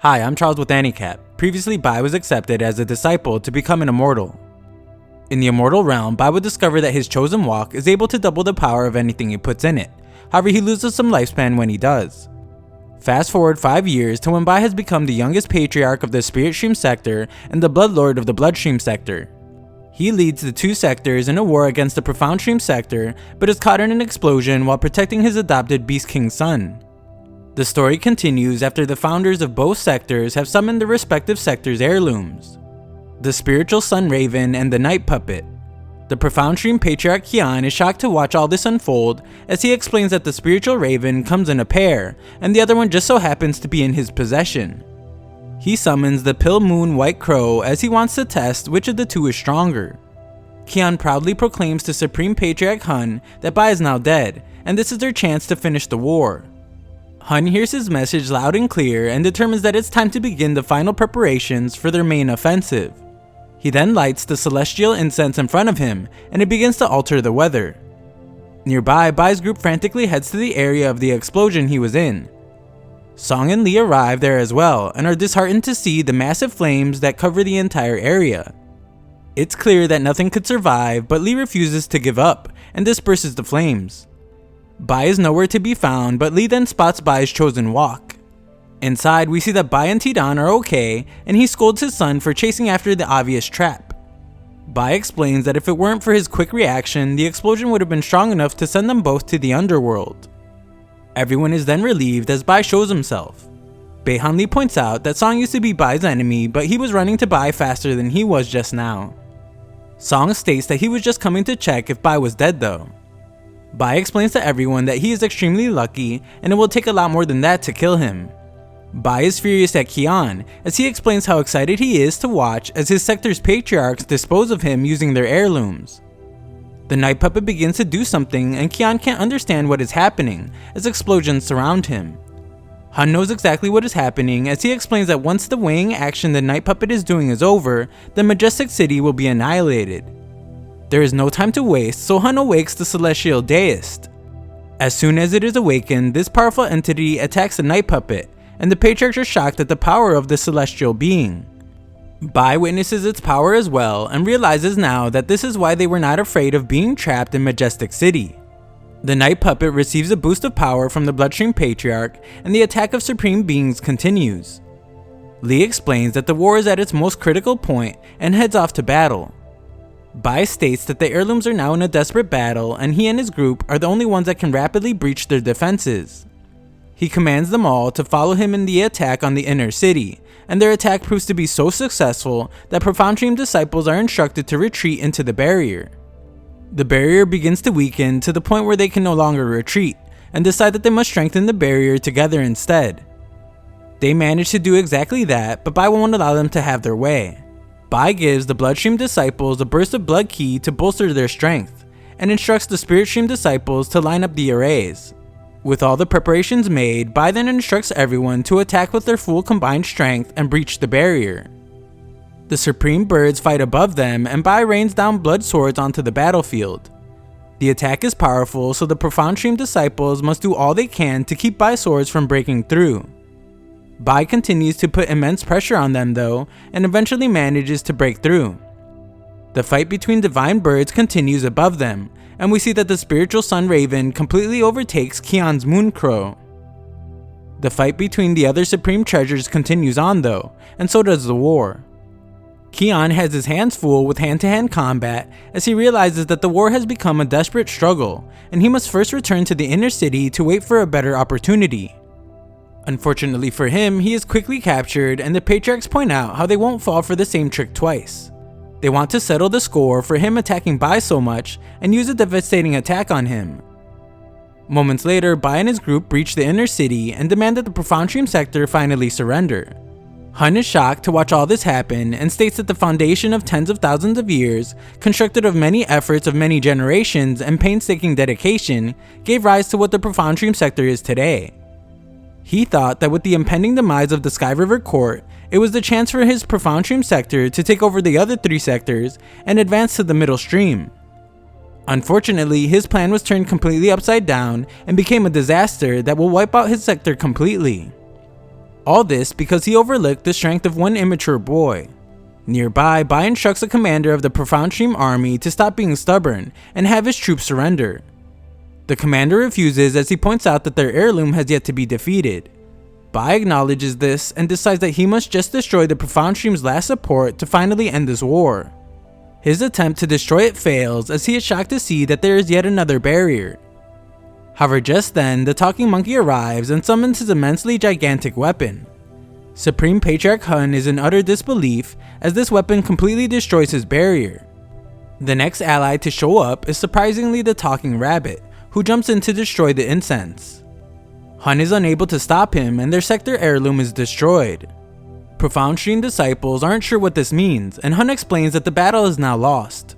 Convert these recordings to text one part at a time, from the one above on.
Hi, I'm Charles with AniCap. Previously, Bai was accepted as a disciple to become an immortal. In the immortal realm, Bai would discover that his chosen walk is able to double the power of anything he puts in it. However, he loses some lifespan when he does. Fast forward 5 years to when Bai has become the youngest patriarch of the Spirit Stream sector and the Bloodlord of the Bloodstream sector. He leads the two sectors in a war against the Profound Stream sector, but is caught in an explosion while protecting his adopted Beast King's son. The story continues after the founders of both sectors have summoned their respective sectors' heirlooms, the Spiritual Sun Raven and the Night Puppet. The Profound Stream Patriarch Nian is shocked to watch all this unfold, as he explains that the Spiritual Raven comes in a pair, and the other one just so happens to be in his possession. He summons the Pill Moon White Crow as he wants to test which of the two is stronger. Nian proudly proclaims to Supreme Patriarch Hun that Bai is now dead, and this is their chance to finish the war. Hun hears his message loud and clear and determines that it's time to begin the final preparations for their main offensive. He then lights the celestial incense in front of him, and it begins to alter the weather. Nearby, Bai's group frantically heads to the area of the explosion he was in. Song and Li arrive there as well, and are disheartened to see the massive flames that cover the entire area. It's clear that nothing could survive, but Li refuses to give up, and disperses the flames. Bai is nowhere to be found, but Li then spots Bai's chosen walk. Inside, we see that Bai and Tidan are okay, and he scolds his son for chasing after the obvious trap. Bai explains that if it weren't for his quick reaction, the explosion would have been strong enough to send them both to the underworld. Everyone is then relieved as Bai shows himself. Bai Hanli points out that Song used to be Bai's enemy, but he was running to Bai faster than he was just now. Song states that he was just coming to check if Bai was dead though. Bai explains to everyone that he is extremely lucky and it will take a lot more than that to kill him. Bai is furious at Nian as he explains how excited he is to watch as his sector's patriarchs dispose of him using their heirlooms. The Night Puppet begins to do something and Nian can't understand what is happening as explosions surround him. Hun knows exactly what is happening as he explains that once the weighing action the Night Puppet is doing is over, the majestic city will be annihilated. There is no time to waste, so Hun awakes the Celestial Deist. As soon as it is awakened, this powerful entity attacks the Night Puppet, and the patriarchs are shocked at the power of the celestial being. Bai witnesses its power as well, and realizes now that this is why they were not afraid of being trapped in Majestic City. The Night Puppet receives a boost of power from the Bloodstream Patriarch, and the attack of Supreme Beings continues. Li explains that the war is at its most critical point, and heads off to battle. Bai states that the heirlooms are now in a desperate battle, and he and his group are the only ones that can rapidly breach their defenses. He commands them all to follow him in the attack on the inner city, and their attack proves to be so successful that Profound Stream disciples are instructed to retreat into the barrier. The barrier begins to weaken to the point where they can no longer retreat, and decide that they must strengthen the barrier together instead. They manage to do exactly that, but Bai won't allow them to have their way. Bai gives the Bloodstream disciples a burst of blood ki to bolster their strength, and instructs the Spirit Stream disciples to line up the arrays. With all the preparations made, Bai then instructs everyone to attack with their full combined strength and breach the barrier. The Supreme Birds fight above them, and Bai rains down blood swords onto the battlefield. The attack is powerful, so the Profound Stream disciples must do all they can to keep Bai's swords from breaking through. Bai continues to put immense pressure on them though, and eventually manages to break through. The fight between divine birds continues above them, and we see that the Spiritual Sun Raven completely overtakes Nian's Moon Crow. The fight between the other supreme treasures continues on though, and so does the war. Nian has his hands full with hand-to-hand combat as he realizes that the war has become a desperate struggle, and he must first return to the inner city to wait for a better opportunity. Unfortunately for him, he is quickly captured, and the patriarchs point out how they won't fall for the same trick twice. They want to settle the score for him attacking Bai so much and use a devastating attack on him. Moments later, Bai and his group breach the inner city and demand that the Profound Stream sector finally surrender. Hun is shocked to watch all this happen and states that the foundation of tens of thousands of years, constructed of many efforts of many generations and painstaking dedication, gave rise to what the Profound Stream sector is today. He thought that with the impending demise of the Sky River Court, it was the chance for his Profound Stream sector to take over the other 3 sectors and advance to the middle stream. Unfortunately, his plan was turned completely upside down and became a disaster that will wipe out his sector completely. All this because he overlooked the strength of one immature boy. Nearby, Bai instructs the commander of the Profound Stream army to stop being stubborn and have his troops surrender. The commander refuses as he points out that their heirloom has yet to be defeated. Bai acknowledges this and decides that he must just destroy the Profound Stream's last support to finally end this war. His attempt to destroy it fails as he is shocked to see that there is yet another barrier. However, just then, the talking monkey arrives and summons his immensely gigantic weapon. Supreme Patriarch Hun is in utter disbelief as this weapon completely destroys his barrier. The next ally to show up is surprisingly the talking rabbit, who jumps in to destroy the incense. Hun is unable to stop him and their sector heirloom is destroyed. Profound Stream disciples aren't sure what this means, and Hun explains that the battle is now lost.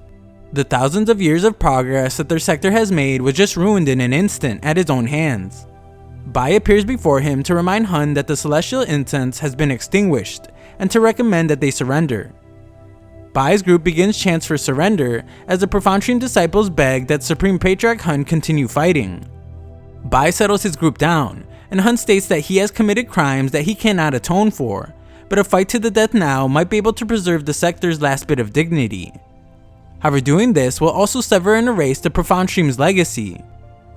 The thousands of years of progress that their sector has made was just ruined in an instant at his own hands. Bai appears before him to remind Hun that the celestial incense has been extinguished and to recommend that they surrender. Bai's group begins chants for surrender as the Profound Stream disciples beg that Supreme Patriarch Hun continue fighting. Bai settles his group down, and Hun states that he has committed crimes that he cannot atone for, but a fight to the death now might be able to preserve the sector's last bit of dignity. However, doing this will also sever and erase the Profound Stream's legacy.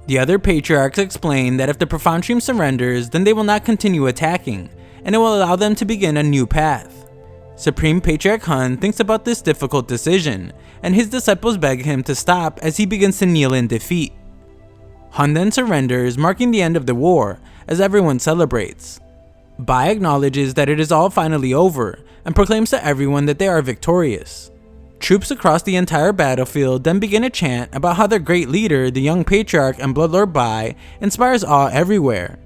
The other patriarchs explain that if the Profound Stream surrenders, then they will not continue attacking, and it will allow them to begin a new path. Supreme Patriarch Hun thinks about this difficult decision, and his disciples beg him to stop as he begins to kneel in defeat. Hun then surrenders, marking the end of the war, as everyone celebrates. Bai acknowledges that it is all finally over, and proclaims to everyone that they are victorious. Troops across the entire battlefield then begin a chant about how their great leader, the young patriarch and bloodlord Bai, inspires awe everywhere.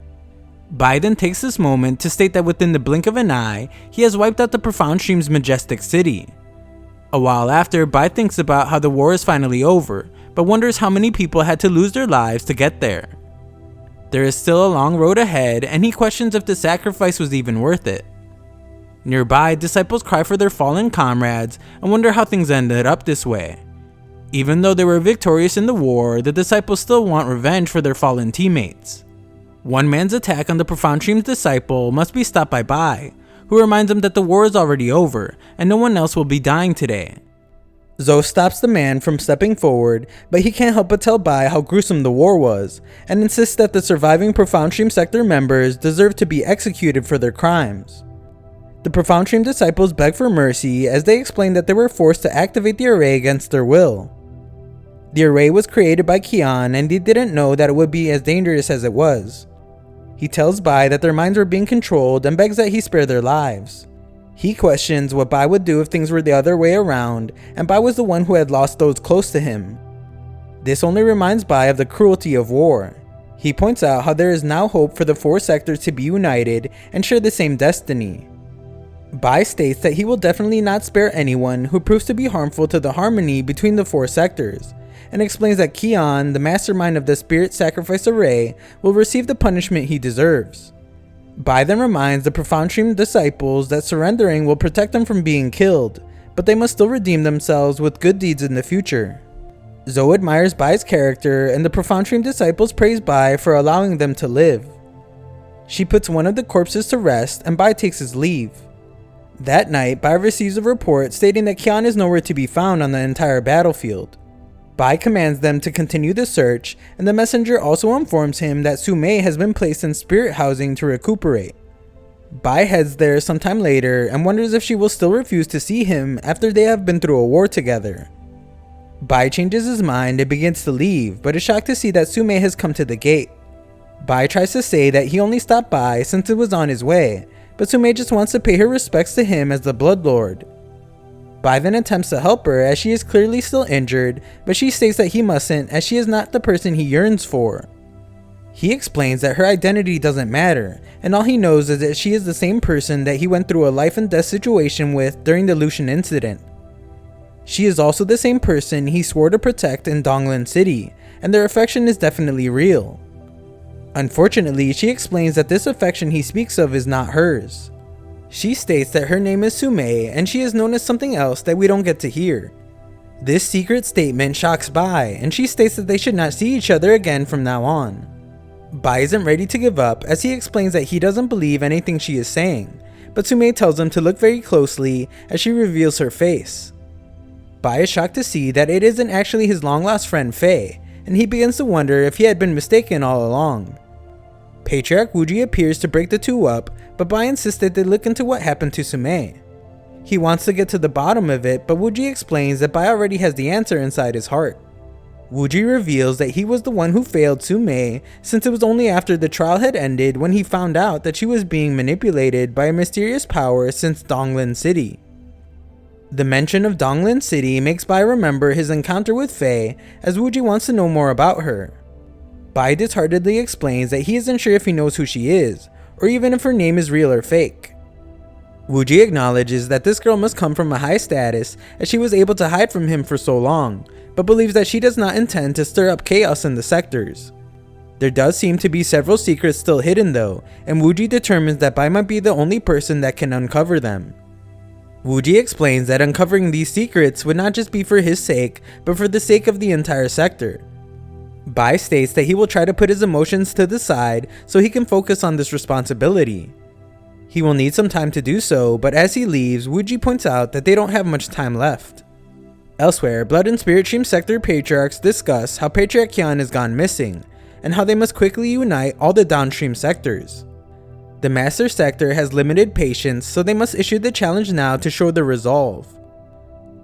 Bai then takes this moment to state that within the blink of an eye, he has wiped out the Profound Stream's majestic city. A while after, Bai thinks about how the war is finally over, but wonders how many people had to lose their lives to get there. There is still a long road ahead, and he questions if the sacrifice was even worth it. Nearby, disciples cry for their fallen comrades and wonder how things ended up this way. Even though they were victorious in the war, the disciples still want revenge for their fallen teammates. One man's attack on the Profound Stream's disciple must be stopped by Bai, who reminds him that the war is already over and no one else will be dying today. Zhou stops the man from stepping forward, but he can't help but tell Bai how gruesome the war was, and insists that the surviving Profound Stream sector members deserve to be executed for their crimes. The Profound Stream disciples beg for mercy as they explain that they were forced to activate the array against their will. The array was created by Qian and they didn't know that it would be as dangerous as it was. He tells Bai that their minds were being controlled and begs that he spare their lives. He questions what Bai would do if things were the other way around, and Bai was the one who had lost those close to him. This only reminds Bai of the cruelty of war. He points out how there is now hope for the four sectors to be united and share the same destiny. Bai states that he will definitely not spare anyone who proves to be harmful to the harmony between the four sectors, and explains that Qian, the mastermind of the spirit sacrifice array, will receive the punishment he deserves. Bai then reminds the Profound Stream disciples that surrendering will protect them from being killed, but they must still redeem themselves with good deeds in the future. Zhou admires Bai's character, and the Profound Stream disciples praise Bai for allowing them to live. She puts one of the corpses to rest, and Bai takes his leave. That night, Bai receives a report stating that Qian is nowhere to be found on the entire battlefield. Bai commands them to continue the search, and the messenger also informs him that Su Mei has been placed in spirit housing to recuperate. Bai heads there sometime later and wonders if she will still refuse to see him after they have been through a war together. Bai changes his mind and begins to leave, but is shocked to see that Su Mei has come to the gate. Bai tries to say that he only stopped by since it was on his way, but Su Mei just wants to pay her respects to him as the Bloodlord. Bai then attempts to help her as she is clearly still injured, but she states that he mustn't as she is not the person he yearns for. He explains that her identity doesn't matter, and all he knows is that she is the same person that he went through a life and death situation with during the Lucian incident. She is also the same person he swore to protect in Donglan City, and their affection is definitely real. Unfortunately, she explains that this affection he speaks of is not hers. She states that her name is Su Mei and she is known as something else that we don't get to hear. This secret statement shocks Bai, and she states that they should not see each other again from now on. Bai isn't ready to give up as he explains that he doesn't believe anything she is saying, but Sumei tells him to look very closely as she reveals her face. Bai is shocked to see that it isn't actually his long-lost friend Fei, and he begins to wonder if he had been mistaken all along. Patriarch Wuji appears to break the two up, but Bai insists that they look into what happened to Sumei. He wants to get to the bottom of it, but Wuji explains that Bai already has the answer inside his heart. Wuji reveals that he was the one who failed Sumei, since it was only after the trial had ended when he found out that she was being manipulated by a mysterious power since Donglin City. The mention of Donglin City makes Bai remember his encounter with Fei, as Wuji wants to know more about her. Bai disheartedly explains that he isn't sure if he knows who she is, or even if her name is real or fake. Wuji acknowledges that this girl must come from a high status as she was able to hide from him for so long, but believes that she does not intend to stir up chaos in the sectors. There does seem to be several secrets still hidden though, and Wuji determines that Bai might be the only person that can uncover them. Wuji explains that uncovering these secrets would not just be for his sake, but for the sake of the entire sector. Bai states that he will try to put his emotions to the side so he can focus on this responsibility. He will need some time to do so, but as he leaves, Wuji points out that they don't have much time left. Elsewhere, Blood and Spirit Stream Sector Patriarchs discuss how Patriarch Nian has gone missing, and how they must quickly unite all the downstream sectors. The Master Sector has limited patience, so they must issue the challenge now to show their resolve.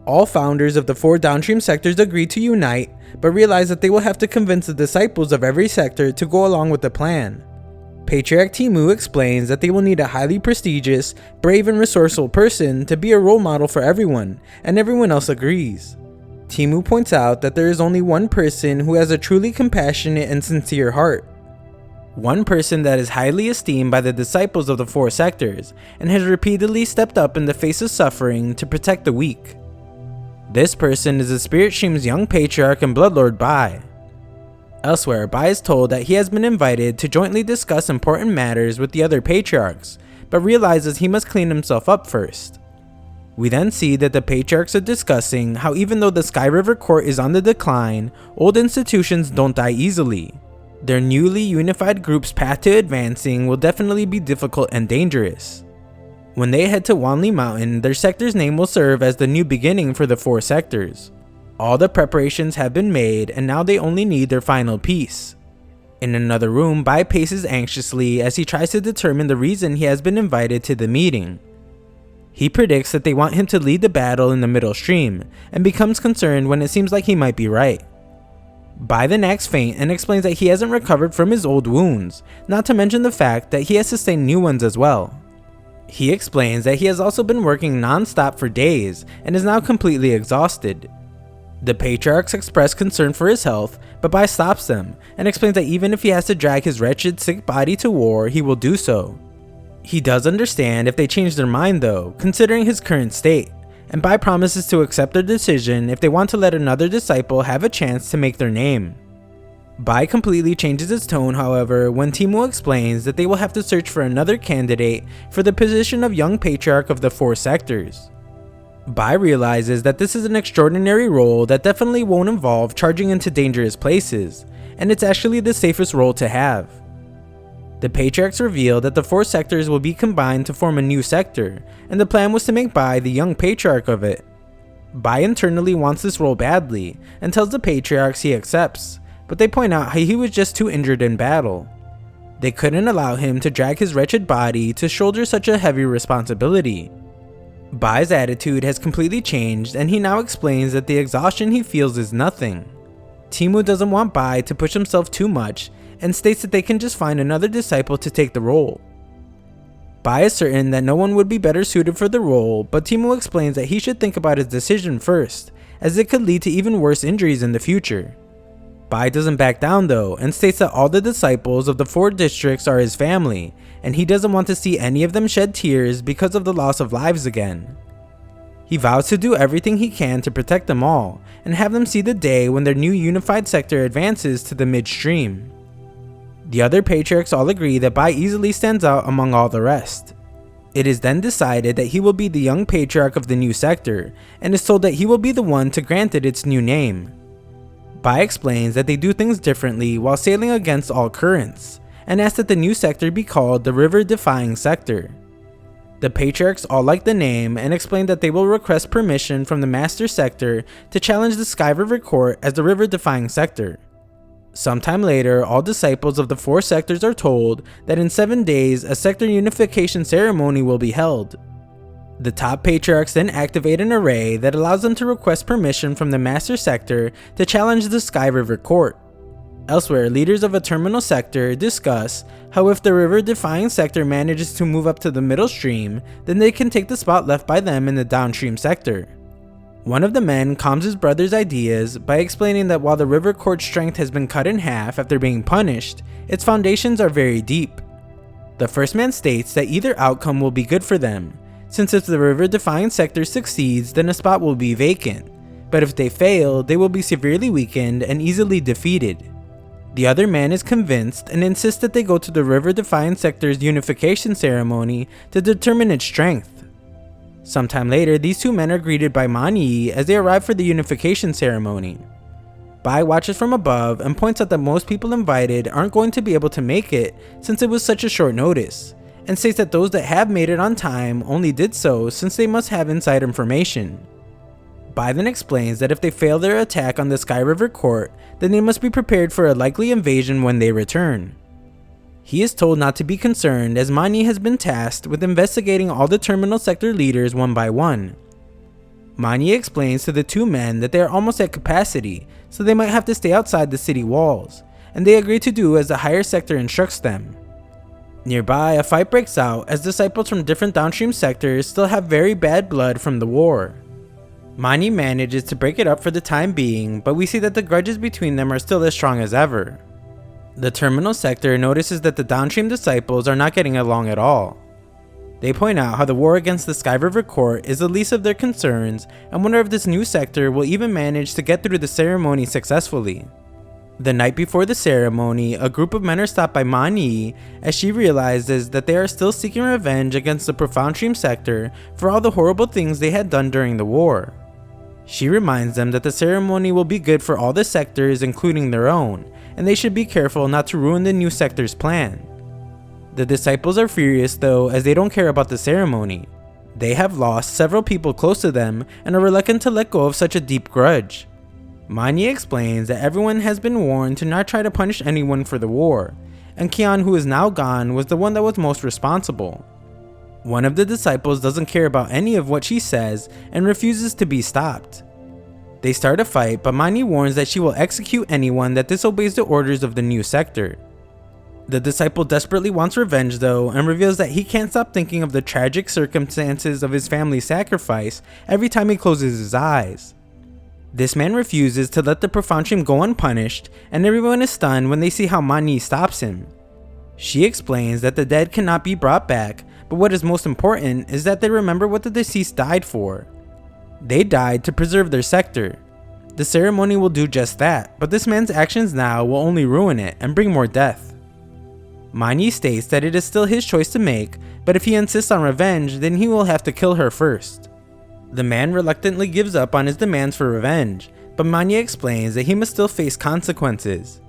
All founders of the 4 downstream sectors agree to unite, but realize that they will have to convince the disciples of every sector to go along with the plan. Patriarch Timu explains that they will need a highly prestigious, brave and resourceful person to be a role model for everyone, and everyone else agrees. Timu points out that there is only one person who has a truly compassionate and sincere heart. One person that is highly esteemed by the disciples of the 4 sectors, and has repeatedly stepped up in the face of suffering to protect the weak. This person is the Spirit Stream's young patriarch and bloodlord Bai. Elsewhere, Bai is told that he has been invited to jointly discuss important matters with the other patriarchs, but realizes he must clean himself up first. We then see that the patriarchs are discussing how even though the Sky River Court is on the decline, old institutions don't die easily. Their newly unified group's path to advancing will definitely be difficult and dangerous. When they head to Wanli Mountain, their sector's name will serve as the new beginning for the 4 sectors. All the preparations have been made, and now they only need their final piece. In another room, Bai paces anxiously as he tries to determine the reason he has been invited to the meeting. He predicts that they want him to lead the battle in the middle stream, and becomes concerned when it seems like he might be right. Bai then acts faint and explains that he hasn't recovered from his old wounds, not to mention the fact that he has sustained new ones as well. He explains that he has also been working non-stop for days, and is now completely exhausted. The patriarchs express concern for his health, but Bai stops them, and explains that even if he has to drag his wretched sick body to war, he will do so. He does understand if they change their mind though, considering his current state, and Bai promises to accept their decision if they want to let another disciple have a chance to make their name. Bai completely changes his tone however when Timu explains that they will have to search for another candidate for the position of young patriarch of the 4 sectors. Bai realizes that this is an extraordinary role that definitely won't involve charging into dangerous places, and it's actually the safest role to have. The patriarchs reveal that the 4 sectors will be combined to form a new sector, and the plan was to make Bai the young patriarch of it. Bai internally wants this role badly, and tells the patriarchs he accepts, but they point out how he was just too injured in battle. They couldn't allow him to drag his wretched body to shoulder such a heavy responsibility. Bai's attitude has completely changed, and he now explains that the exhaustion he feels is nothing. Timu doesn't want Bai to push himself too much, and states that they can just find another disciple to take the role. Bai is certain that no one would be better suited for the role, but Timu explains that he should think about his decision first, as it could lead to even worse injuries in the future. Bai doesn't back down though, and states that all the disciples of the 4 districts are his family, and he doesn't want to see any of them shed tears because of the loss of lives again. He vows to do everything he can to protect them all, and have them see the day when their new unified sector advances to the midstream. The other patriarchs all agree that Bai easily stands out among all the rest. It is then decided that he will be the young patriarch of the new sector, and is told that he will be the one to grant it its new name. Bai explains that they do things differently while sailing against all currents, and asked that the new sector be called the River Defying Sector. The patriarchs all liked the name and explained that they will request permission from the Master Sector to challenge the Sky River Court as the River Defying Sector. Sometime later, all disciples of the 4 sectors are told that in 7 days a sector unification ceremony will be held. The top patriarchs then activate an array that allows them to request permission from the Master Sector to challenge the Sky River Court. Elsewhere, leaders of a terminal sector discuss how if the River Defying Sector manages to move up to the middle stream, then they can take the spot left by them in the downstream sector. One of the men calms his brother's ideas by explaining that while the river court's strength has been cut in half after being punished, its foundations are very deep. The first man states that either outcome will be good for them, since if the River Defying Sector succeeds, then a spot will be vacant, but if they fail, they will be severely weakened and easily defeated. The other man is convinced and insists that they go to the River Defying Sector's Unification ceremony to determine its strength. Sometime later, these 2 men are greeted by Man Yi as they arrive for the Unification ceremony. Bai watches from above and points out that most people invited aren't going to be able to make it since it was such a short notice, and states that those that have made it on time only did so since they must have inside information. Bai then explains that if they fail their attack on the Sky River Court, then they must be prepared for a likely invasion when they return. He is told not to be concerned as Man Yi has been tasked with investigating all the terminal sector leaders one by one. Man Yi explains to the 2 men that they are almost at capacity, so they might have to stay outside the city walls, and they agree to do as the higher sector instructs them. Nearby, a fight breaks out as disciples from different downstream sectors still have very bad blood from the war. Man Yi manages to break it up for the time being, but we see that the grudges between them are still as strong as ever. The terminal sector notices that the downstream disciples are not getting along at all. They point out how the war against the Sky River Court is the least of their concerns and wonder if this new sector will even manage to get through the ceremony successfully. The night before the ceremony, a group of men are stopped by Man Yi as she realizes that they are still seeking revenge against the Profound Stream sector for all the horrible things they had done during the war. She reminds them that the ceremony will be good for all the sectors including their own, and they should be careful not to ruin the new sector's plan. The disciples are furious though as they don't care about the ceremony. They have lost several people close to them and are reluctant to let go of such a deep grudge. Man Yi explains that everyone has been warned to not try to punish anyone for the war, and Qian, who is now gone, was the one that was most responsible. One of the disciples doesn't care about any of what she says and refuses to be stopped. They start a fight, but Man Yi warns that she will execute anyone that disobeys the orders of the new sector. The disciple desperately wants revenge though and reveals that he can't stop thinking of the tragic circumstances of his family's sacrifice every time he closes his eyes. This man refuses to let the Profound Stream go unpunished, and everyone is stunned when they see how Man Yi stops him. She explains that the dead cannot be brought back, but what is most important is that they remember what the deceased died for. They died to preserve their sector. The ceremony will do just that, but this man's actions now will only ruin it and bring more death. Man Yi states that it is still his choice to make, but if he insists on revenge, then he will have to kill her first. The man reluctantly gives up on his demands for revenge, but Man Yi explains that he must still face consequences.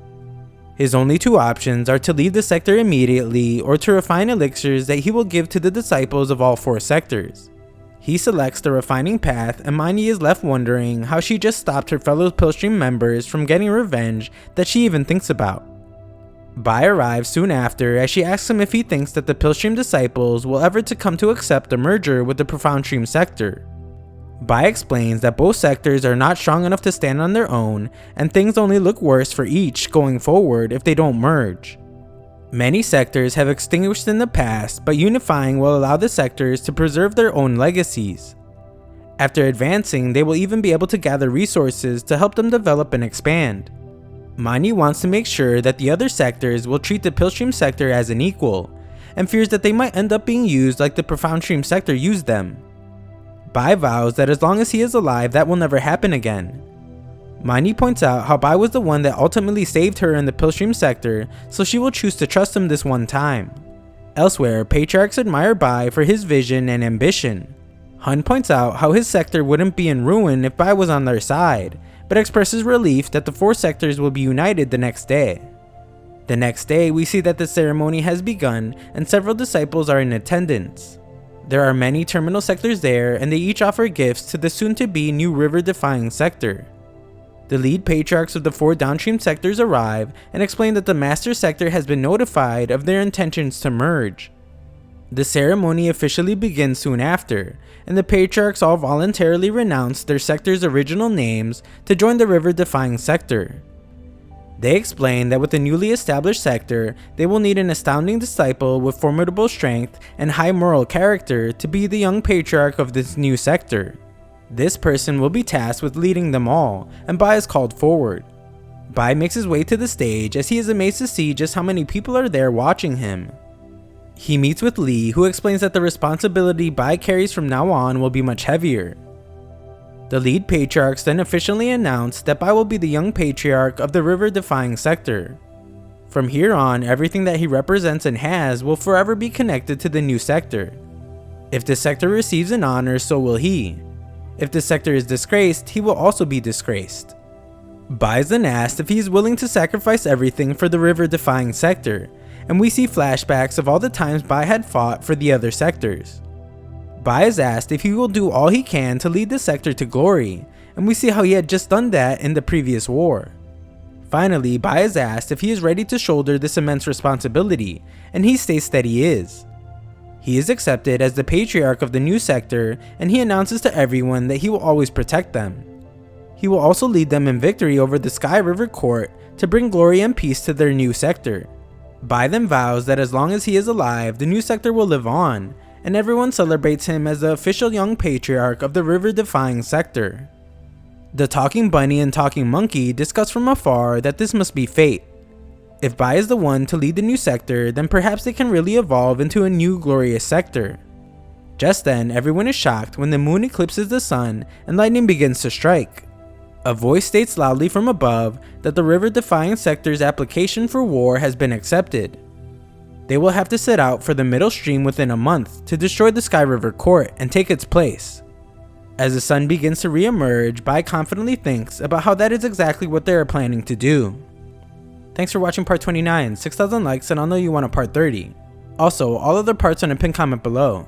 His only 2 options are to leave the sector immediately or to refine elixirs that he will give to the disciples of all 4 sectors. He selects the refining path, and Man Yi is left wondering how she just stopped her fellow Pillstream members from getting revenge that she even thinks about. Bai arrives soon after as she asks him if he thinks that the Pillstream disciples will ever to come to accept the merger with the Profound Stream sector. Bai explains that both sectors are not strong enough to stand on their own, and things only look worse for each going forward if they don't merge. Many sectors have extinguished in the past, but unifying will allow the sectors to preserve their own legacies. After advancing, they will even be able to gather resources to help them develop and expand. Man Yi wants to make sure that the other sectors will treat the Pillstream sector as an equal, and fears that they might end up being used like the Profound Stream sector used them. Bai vows that as long as he is alive, that will never happen again. Man Yi points out how Bai was the one that ultimately saved her in the Pillstream sector, so she will choose to trust him this one time. Elsewhere, patriarchs admire Bai for his vision and ambition. Hun points out how his sector wouldn't be in ruin if Bai was on their side, but expresses relief that the 4 sectors will be united the next day. The next day, we see that the ceremony has begun and several disciples are in attendance. There are many terminal sectors there, and they each offer gifts to the soon-to-be new river-defying sector. The lead patriarchs of the 4 downstream sectors arrive and explain that the master sector has been notified of their intentions to merge. The ceremony officially begins soon after, and the patriarchs all voluntarily renounce their sector's original names to join the river-defying sector. They explain that with the newly established sector, they will need an astounding disciple with formidable strength and high moral character to be the young patriarch of this new sector. This person will be tasked with leading them all, and Bai is called forward. Bai makes his way to the stage as he is amazed to see just how many people are there watching him. He meets with Li, who explains that the responsibility Bai carries from now on will be much heavier. The lead patriarchs then officially announce that Bai will be the young patriarch of the river-defying sector. From here on, everything that he represents and has will forever be connected to the new sector. If the sector receives an honor, so will he. If the sector is disgraced, he will also be disgraced. Bai is then asked if he is willing to sacrifice everything for the river-defying sector, and we see flashbacks of all the times Bai had fought for the other sectors. Bai is asked if he will do all he can to lead the sector to glory, and we see how he had just done that in the previous war. Finally, Bai is asked if he is ready to shoulder this immense responsibility, and he states that he is. He is accepted as the patriarch of the new sector, and he announces to everyone that he will always protect them. He will also lead them in victory over the Sky River Court to bring glory and peace to their new sector. Bai then vows that as long as he is alive, the new sector will live on, and everyone celebrates him as the official young patriarch of the river-defying sector. The talking bunny and talking monkey discuss from afar that this must be fate. If Bai is the one to lead the new sector, then perhaps they can really evolve into a new glorious sector. Just then, everyone is shocked when the moon eclipses the sun and lightning begins to strike. A voice states loudly from above that the river-defying sector's application for war has been accepted. They will have to set out for the middle stream within a month to destroy the Sky River Court and take its place. As the sun begins to re-emerge, Bai confidently thinks about how that is exactly what they are planning to do. Thanks for watching part 29, 6,000 likes and I'll know you want a part 30. Also, all other parts are in a pinned comment below.